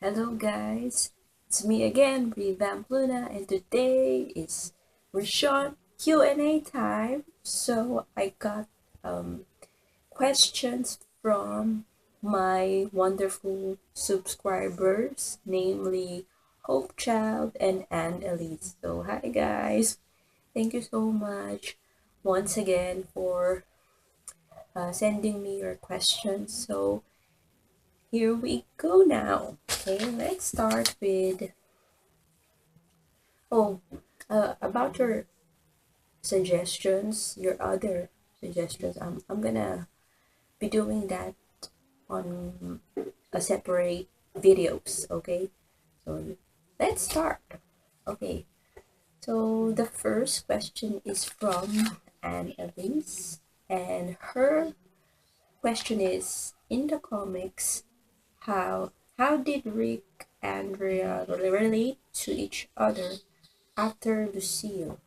Hello guys, it's me again, Revamp Luna, and today is Richonne Q&A time. So I got questions from my wonderful subscribers, namely Hope Child and Ellis. So hi guys, thank you so much once again for sending me your questions. So here we go now. Okay, let's start with oh, about your suggestions, your other suggestions. I'm gonna be doing that on a separate videos. Okay, so let's start. Okay, so the first question is from Elise, and her question is: in the comics, how did Rick and Andrea relate to each other after Lucille?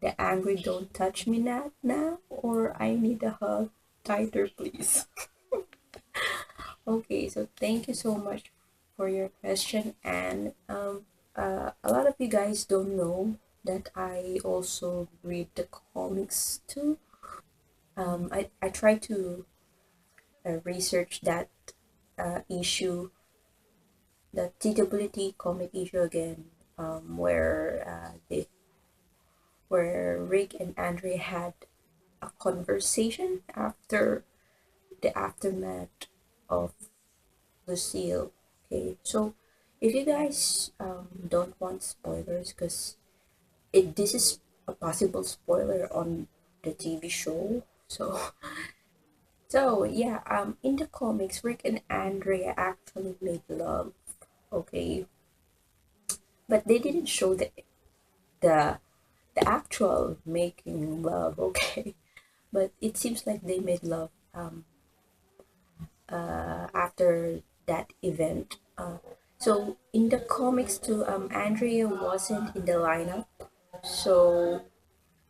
The angry don't touch me now, or I need a hug tighter, please. Okay, so thank you so much for your question. And a lot of you guys don't know that I also read the comics too. I try to research that issue, the TWT comic issue again, where Rick and Andre had a conversation after the aftermath of Lucille. Okay, so if you guys don't want spoilers, because it this is a possible spoiler on the TV show. So yeah, in the comics, Rick and Andrea actually made love. Okay, but they didn't show the the actual making love. Okay, but it seems like they made love after that event. So in the comics too, Andrea wasn't in the lineup, so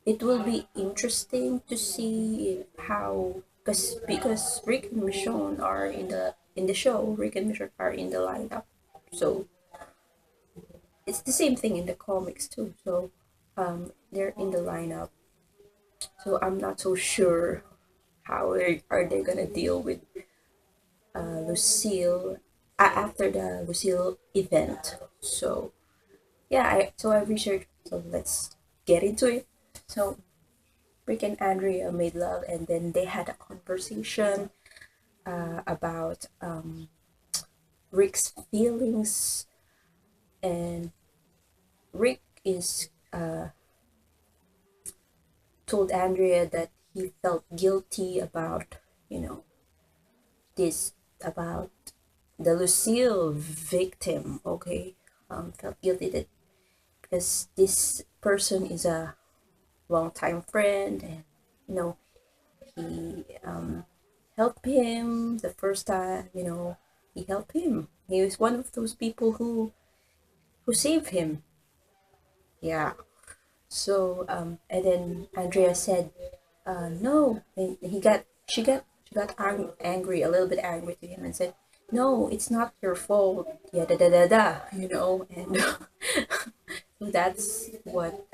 it will be interesting to see how because Rick and Michonne are in the show. Rick and Michonne are in the lineup, so it's the same thing in the comics too. So they're in the lineup. So I'm not so sure how are they gonna deal with Lucille after the Lucille event. So yeah, I researched. So let's get into it. So Rick and Andrea made love, and then they had a conversation about Rick's feelings, and Rick is told Andrea that he felt guilty about you know this about the Lucille victim. Okay, felt guilty that because this person is a longtime friend, and you know he helped him the first time. He helped him. He was one of those people who saved him. Yeah. So and then Andrea said, no. And she got angry, a little bit angry to him, and said, no, it's not your fault. Yeah, da da da da. And so that's what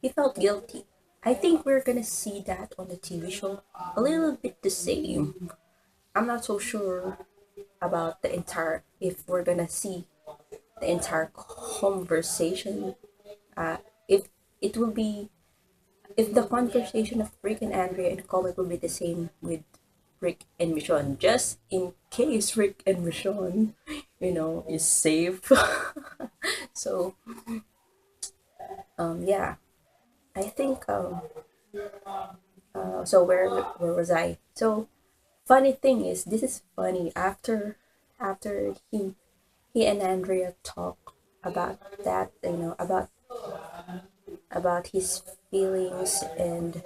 he felt guilty. I think we're gonna see that on the TV show a little bit the same. I'm not so sure about the entire if we're gonna see the entire conversation. If it will be if the conversation of Rick and Andrea in the comic will be the same with Rick and Michonne, just in case Rick and Michonne, is safe. So yeah, I think so where was I? So funny thing is, this is funny. After he and Andrea talk about that, about his feelings and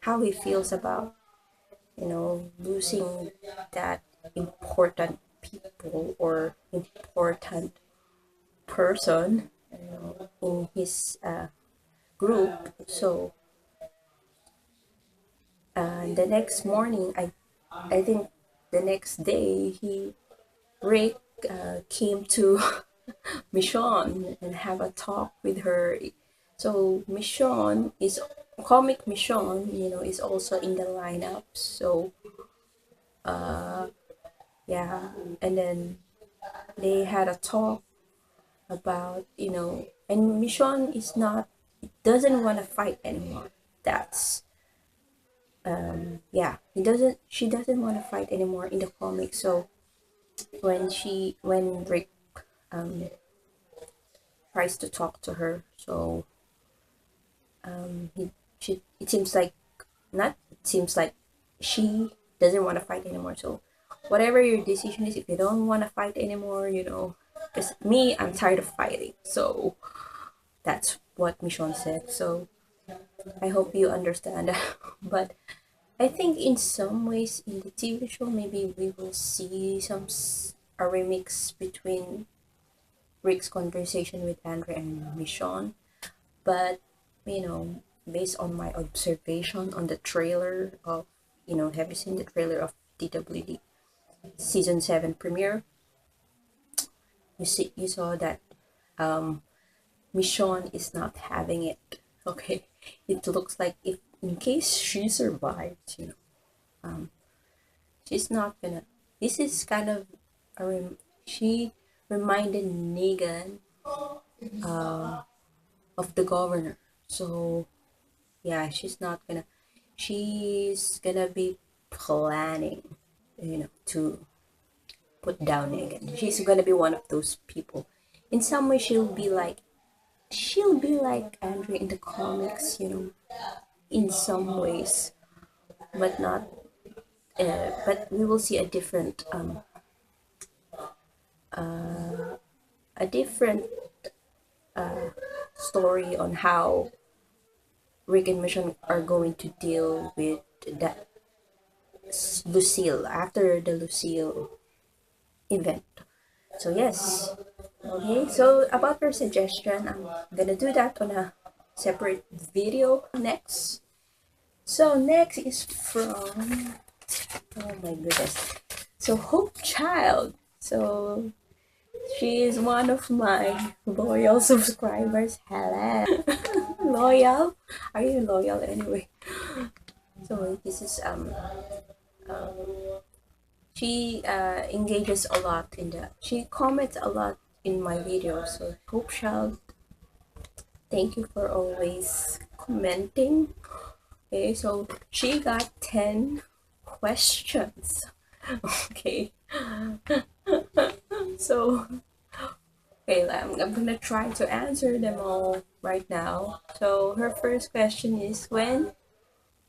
how he feels about losing that important people or important person in his group. So the next morning, I think the next day, Rick came to Michonne and have a talk with her. So Michonne is comic Michonne, is also in the lineup. So yeah, and then they had a talk about, and Michonne is not doesn't want to fight anymore. That's yeah, she doesn't want to fight anymore in the comic. So when Rick um tries to talk to her, so it seems like not it seems like she doesn't want to fight anymore. So whatever your decision is, if you don't want to fight anymore, because me, I'm tired of fighting. So that's what Michonne said. So I hope you understand. But I think in some ways in the TV show, maybe we will see a remix between Rick's conversation with Andrea and Michonne. But based on my observation on the trailer of, have you seen the trailer of DWD season 7 premiere? You saw that Michonne is not having it. Okay, it looks like if in case she survives, she's not gonna. This is kind of she reminded Negan of the governor. So yeah, she's gonna be planning, to put down Negan. She's gonna be one of those people. In some way, she'll be like Andrea in the comics, in some ways, but not. But we will see a different story on how Rick and Michonne are going to deal with that Lucille after the Lucille event. So yes, okay. So about your suggestion, I'm gonna do that on a separate video next. So next is from, oh my goodness. So Hope Child. So she is one of my loyal subscribers. Hello. Loyal? Are you loyal anyway? So this is she engages a lot she comments a lot in my videos. So Hope Child, thank you for always commenting. Okay, so she got 10 questions. Okay. So okay, I'm gonna try to answer them all right now. So her first question is, when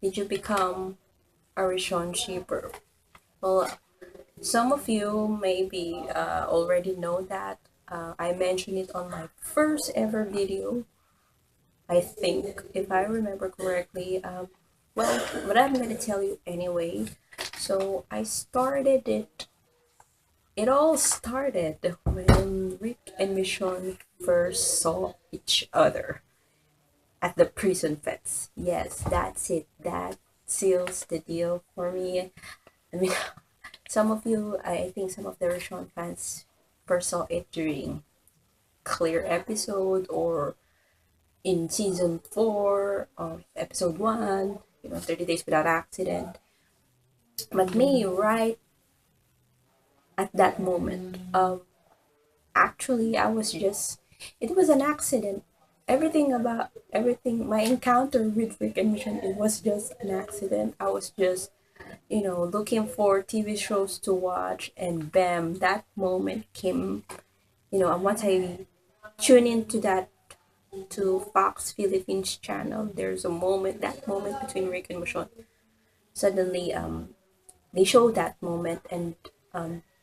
did you become a Richonne Shipper? Well, some of you maybe already know that. I mentioned it on my first ever video, I think, if I remember correctly. Well, but I'm gonna tell you anyway. So it all started when Rick and Michonne first saw each other at the prison fence. Yes, that's it. That seals the deal for me. I mean, I think some of the Richonne fans first saw it during Clear episode or in season 4 of episode 1, 30 Days Without Accident. But me, right at that moment, actually, it was an accident. Everything, my encounter with Rick and Michonne, it was just an accident. I was just, looking for TV shows to watch, and bam, that moment came, and once I tune into to Fox Philippines channel, there's that moment between Rick and Michonne. Suddenly, they showed that moment, and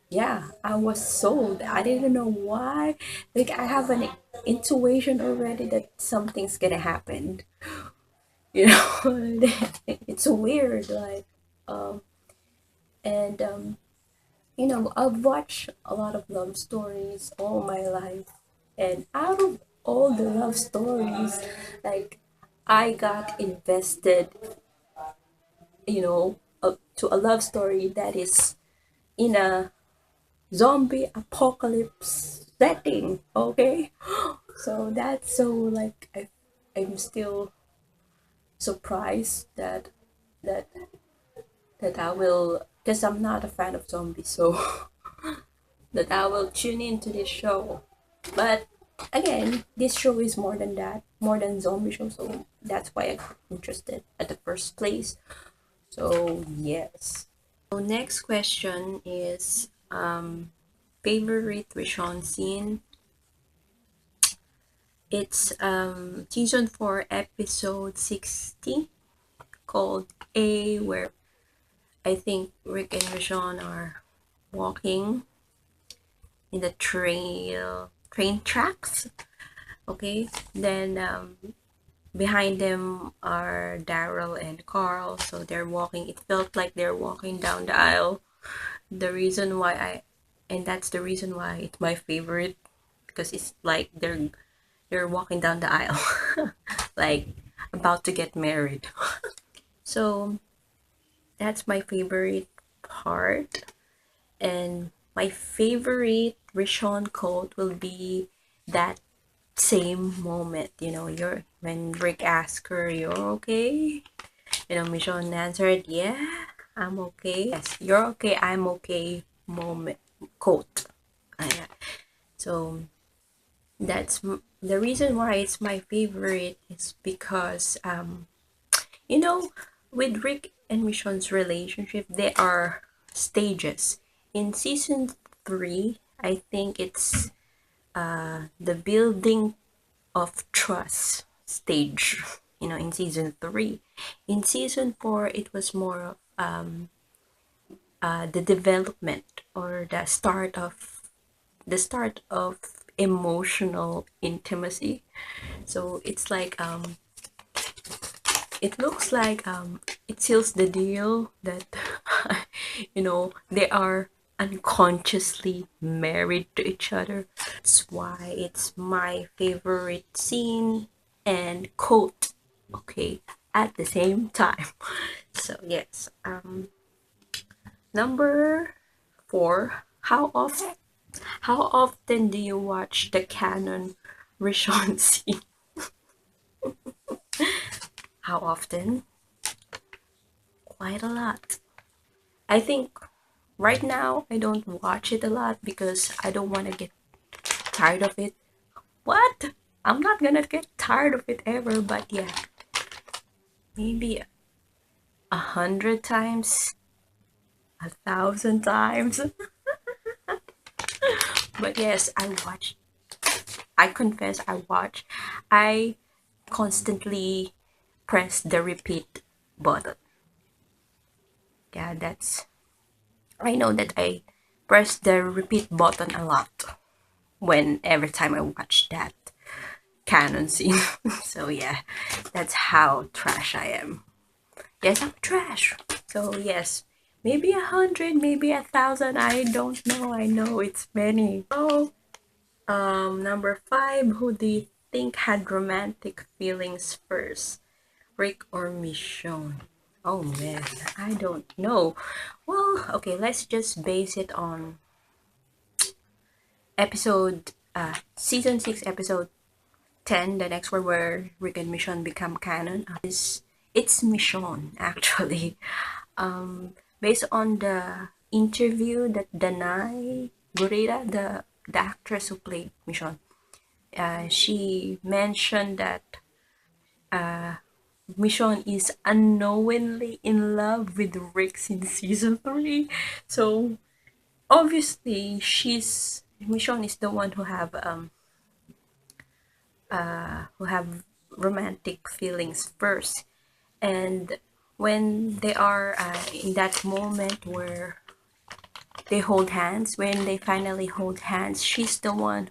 yeah, I was sold. I didn't know why. Like, I have an intuition already that something's gonna happen. You know, it's weird. Like, and I've watched a lot of love stories all my life, and out of all the love stories, like, I got invested, to a love story that is in a zombie apocalypse setting, okay? So that's so like I'm still surprised that that I will, because I'm not a fan of zombies, so that I will tune into this show. But again, this show is more than that, more than zombie show, so that's why I got interested at the first place. So yes. So next question is favorite Richonne scene. It's season 4 episode 60 called A, where I think Rick and Richonne are walking in the train tracks. Okay, then behind them are Daryl and Carl, so they're walking. It felt like they're walking down the aisle. The reason why and that's the reason why it's my favorite, because it's like they're walking down the aisle, like about to get married. So that's my favorite part. And my favorite Richonne quote will be that same moment, you're when Rick asked her, "You're okay?" Michonne answered, "Yeah, I'm okay." Yes, "You're okay, I'm okay" moment quote. Yeah. So the reason why it's my favorite is because you know with Rick and Michonne's relationship, there are stages. In season 3, I think it's the building of trust stage, in season 3. In season 4, it was more of the development, or the start of emotional intimacy. So it's like it looks like it seals the deal that they are unconsciously married to each other. That's why it's my favorite scene and quote, okay, at the same time. So yes, number 4, how often do you watch the canon Richonne scene? How often? Quite a lot. I think right now I don't watch it a lot because I don't want to get tired of it. What? I'm not gonna get tired of it ever, but yeah, maybe 100 times, 1,000 times. But yes, I confess, I watch. I constantly press the repeat button. Yeah, I know that I press the repeat button a lot when every time I watch that canon scene. So yeah, that's how trash I am. Yes, I'm trash. So yes, maybe 100, maybe 1,000. I don't know. I know it's many. Oh, number 5. Who do you think had romantic feelings first, Rick or Michonne? Oh man, I don't know. Well, okay, let's just base it on season 6, episode 10, the next one where Rick and Michonne become canon. It's Michonne actually. Based on the interview that Danai Gurira, the actress who played Michonne, she mentioned that Michonne is unknowingly in love with Rick in season 3. So obviously Michonne is the one who have romantic feelings first. And when they are in that moment where when they finally hold hands, she's the one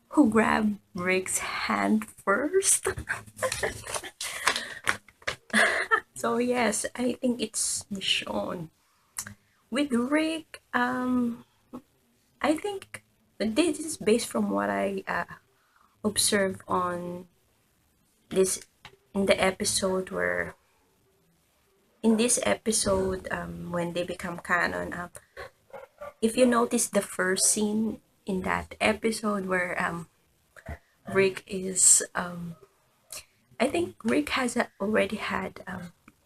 who grabbed Rick's hand first. So yes, I think it's Michonne. With Rick, I think this is based from what I observed on this in the episode where in this episode when they become canon. if you notice the first scene in that episode where Rick is I think Rick has already had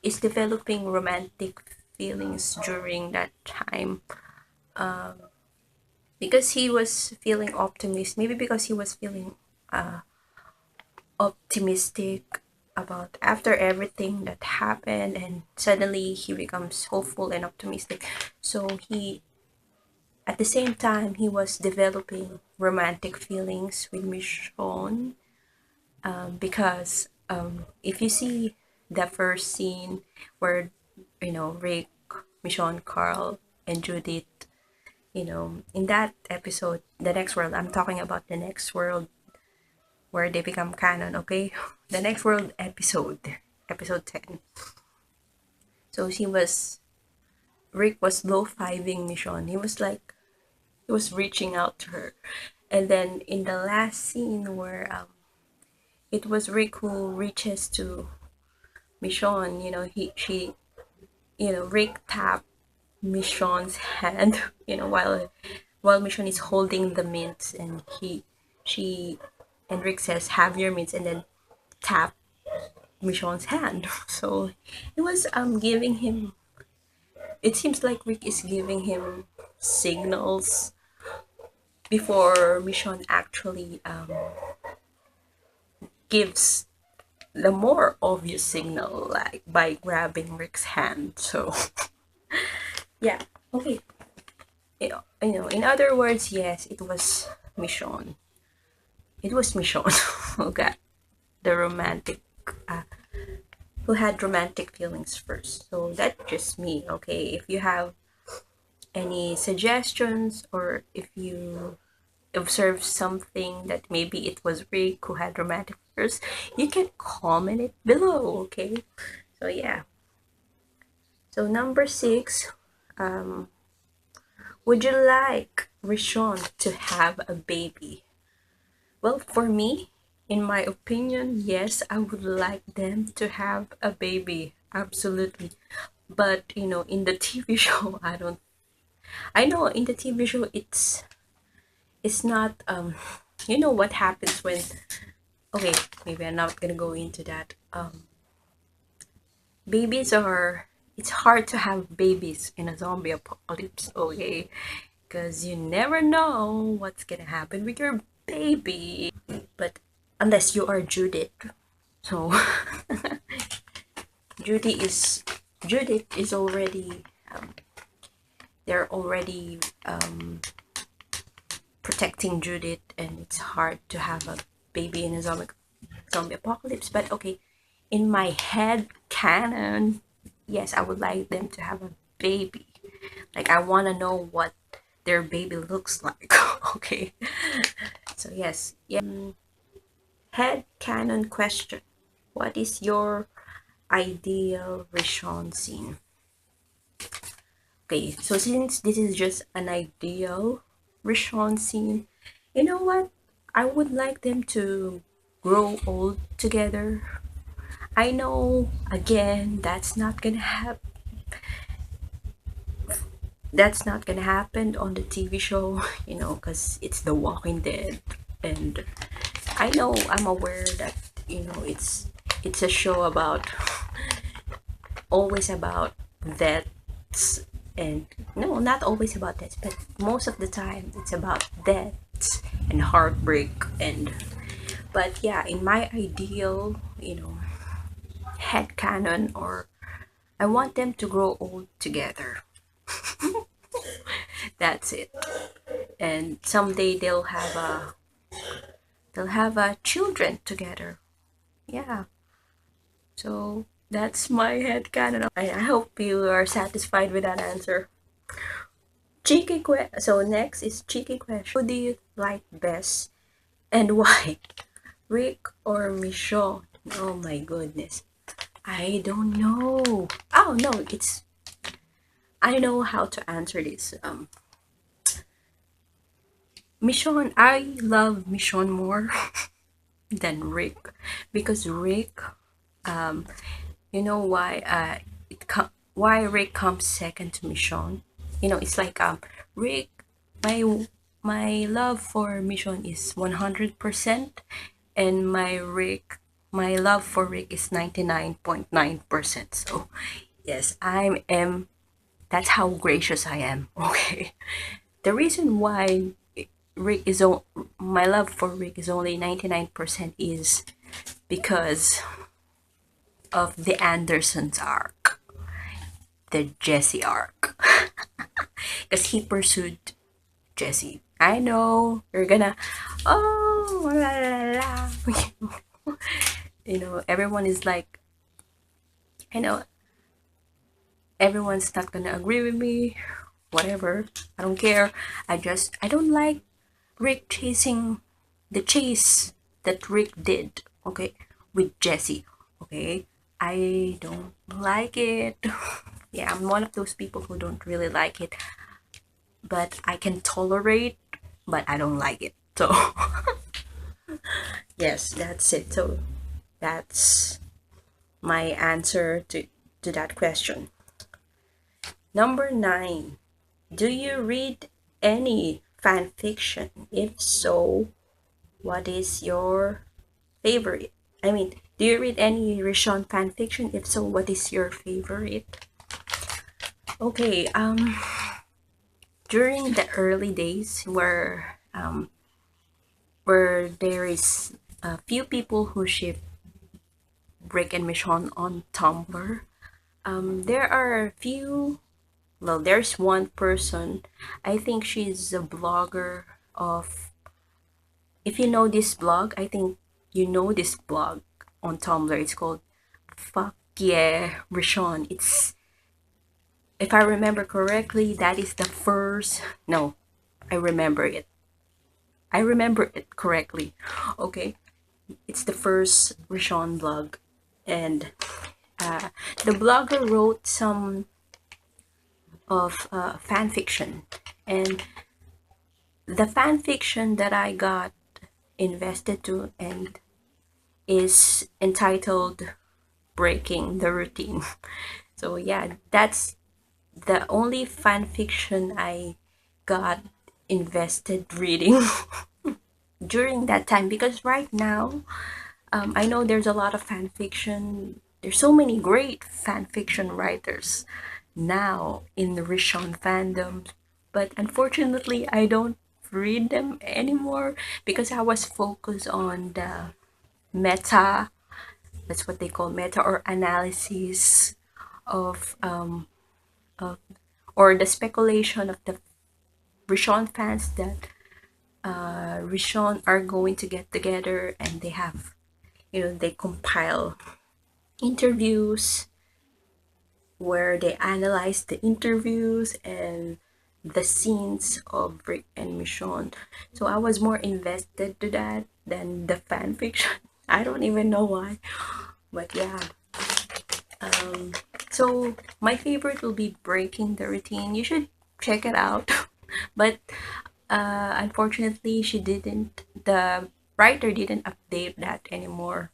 is developing romantic feelings during that time, because he was feeling optimistic. Maybe because he was feeling uh, optimistic about after everything that happened, and suddenly he becomes hopeful and optimistic. So he, at the same time, he was developing romantic feelings with Michonne, because if you see the first scene where Rick, Michonne, Carl, and Judith, in that episode, the next world, I'm talking about the next world where they become canon, okay? The next world episode, episode 10. So Rick was low-fiving Michonne. He was reaching out to her. And then in the last scene where it was Rick who reaches to Michonne, Rick tapped Michonne's hand, while Michonne is holding the mints, and she, and Rick says, "Have your mints," and then tap Michonne's hand. So it was giving him. It seems like Rick is giving him signals before Michonne actually gives the more obvious signal, like by grabbing Rick's hand. So yeah, okay. In other words, yes, it was Michonne. It was Michonne who got the romantic, uh, who had romantic feelings first. So that's just me, okay? If you have any suggestions, or if you observe something that maybe it was Rick who had romantic first, you can comment it below, okay? So yeah. So number 6, um, would you like Richonne to have a baby? Well, for me, in my opinion, yes, I would like them to have a baby. Absolutely. But, in the TV show, I don't. I know in the TV show it's not you know what happens when, okay, maybe I'm not going to go into that. Babies are It's hard to have babies in a zombie apocalypse, okay? Because you never know what's going to happen with your baby. But unless you are Judith. So Judy is Judith is already they're already protecting Judith, and it's hard to have a baby in a zombie apocalypse. But okay, in my head canon, yes, I would like them to have a baby. Like, I want to know what their baby looks like. Okay, so yes, yeah. Head canon question: what is your ideal Richonne scene? Okay, so since this is just an ideal Richonne scene, you know what? I would like them to grow old together. I know, again, that's not gonna happen on the TV show, because it's The Walking Dead, and I know, I'm aware that it's a show about always about deaths, and no, not always about deaths, but most of the time it's about deaths and heartbreak. And but yeah, in my ideal head canon, or I want them to grow old together. That's it. And someday they'll have a children together. Yeah. So that's my head canon. I hope you are satisfied with that answer. So next is cheeky question. Who do you like best and why? Rick or Michonne? Oh my goodness. I don't know. Oh no, I know how to answer this. Michonne, I love Michonne more than Rick, because Rick, um, you know why why Rick comes second to Michonne? It's like Rick, my love for Michonne is 100%, and my love for Rick is 99.9%. So yes, I am. That's how gracious I am. Okay. The reason why Rick is my love for Rick is only 99% is because of the Andersons arc, the Jesse arc, because he pursued Jesse. I know you're gonna, oh, la, la, la. Everyone is like, I know everyone's not gonna agree with me, whatever. I don't care. I don't like Rick chasing the chase that Rick did, okay, with Jesse, okay. I don't like it. Yeah, I'm one of those people who don't really like it, but I can tolerate, but I don't like it. So yes, that's it. So that's my answer to that question. Number 9. Do you read any fan fiction? If so, what is your favorite? I mean, do you read any Richonne fan fiction? If so, what is your favorite? Okay, during the early days where there is a few people who ship Rick and Michonne on Tumblr, there are a few. Well, there's one person. I think she's a blogger of. If you know this blog, I think you know this blog on Tumblr. It's called Fuck Yeah Richonne. It's, if I remember correctly, that is the first. No, I remember it. I remember it correctly. Okay, it's the first Richonne blog, and the blogger wrote some of fan fiction, and the fan fiction that I got invested to and is entitled Breaking the Routine. So yeah, that's the only fan fiction I got invested reading during that time, because right now I know there's a lot of fan fiction. There's so many great fan fiction writers now in the Richonne fandom, but unfortunately I don't read them anymore because I was focused on the meta, that's what they call meta, or analysis of or the speculation of the Richonne fans that Richonne are going to get together, and they have, they compile interviews where they analyze the interviews and the scenes of Rick and Michonne. So I was more invested to that than the fan fiction. I don't even know why, but yeah. So my favorite will be Breaking the Routine. You should check it out. But unfortunately, the writer didn't update that anymore.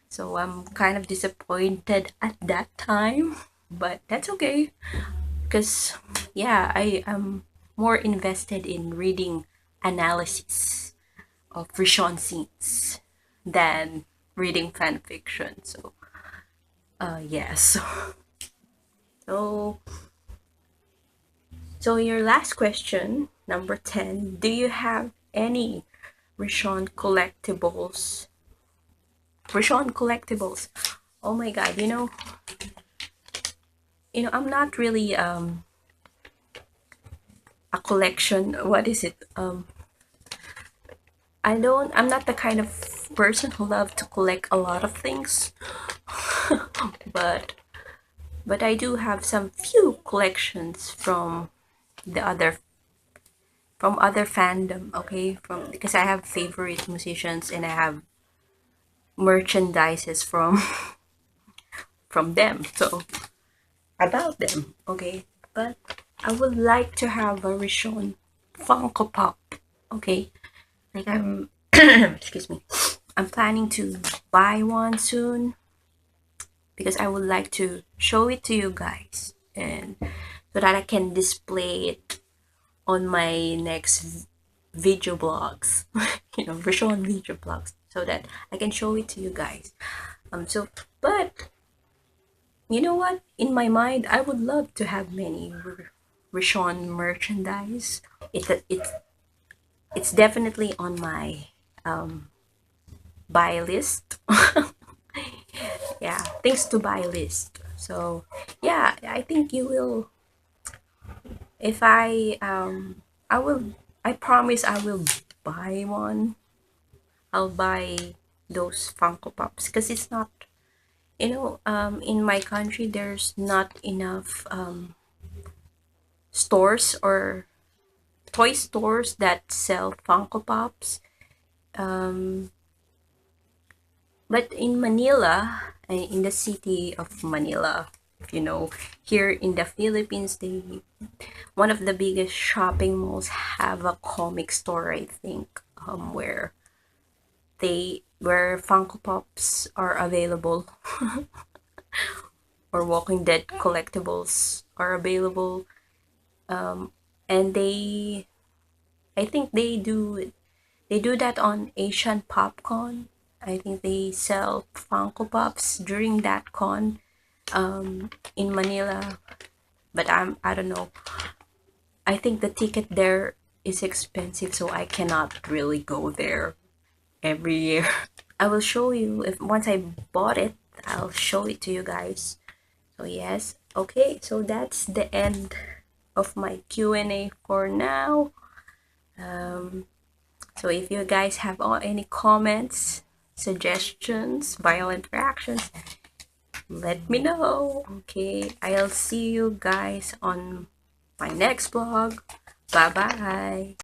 So I'm kind of disappointed at that time, but that's okay because yeah, I am more invested in reading analysis of Richonne scenes than reading fan fiction. So yes. So your last question, number 10, do you have any Richonne collectibles? Richonne collectibles. Oh my god, I'm not really a collection. What is it? I'm not the kind of person who love to collect a lot of things. but I do have some few collections the other from other fandom, okay? From Because I have favorite musicians and I have merchandises from from them. So about them, okay? But I would like to have a Richonne Funko Pop, okay? Like I'm excuse me. I'm planning to buy one soon because I would like to show it to you guys, and so that I can display it on my next video blogs, Richonne video blogs, so that I can show it to you guys. But you know what? In my mind, I would love to have many Richonne merchandise. It's it's definitely on my buy list. Yeah, things to buy list. So yeah, I think you will. If I will. I promise I will buy one. I'll buy those Funko Pops because it's not. In my country, there's not enough stores or toy stores that sell Funko Pops. Um, but in Manila, in the city of Manila, here in the Philippines, one of the biggest shopping malls have a comic store, I think, where Funko Pops are available, or Walking Dead collectibles are available, and I think they do that on Asian PopCon. I think they sell Funko Pops during that con in Manila, but I don't know. I think the ticket there is expensive, so I cannot really go there every year. I will show you if once I bought it, I'll show it to you guys. So yes, okay, so that's the end of my Q&A for now. So if you guys have any comments, suggestions, violent reactions, let me know. Okay, I'll see you guys on my next vlog. Bye bye.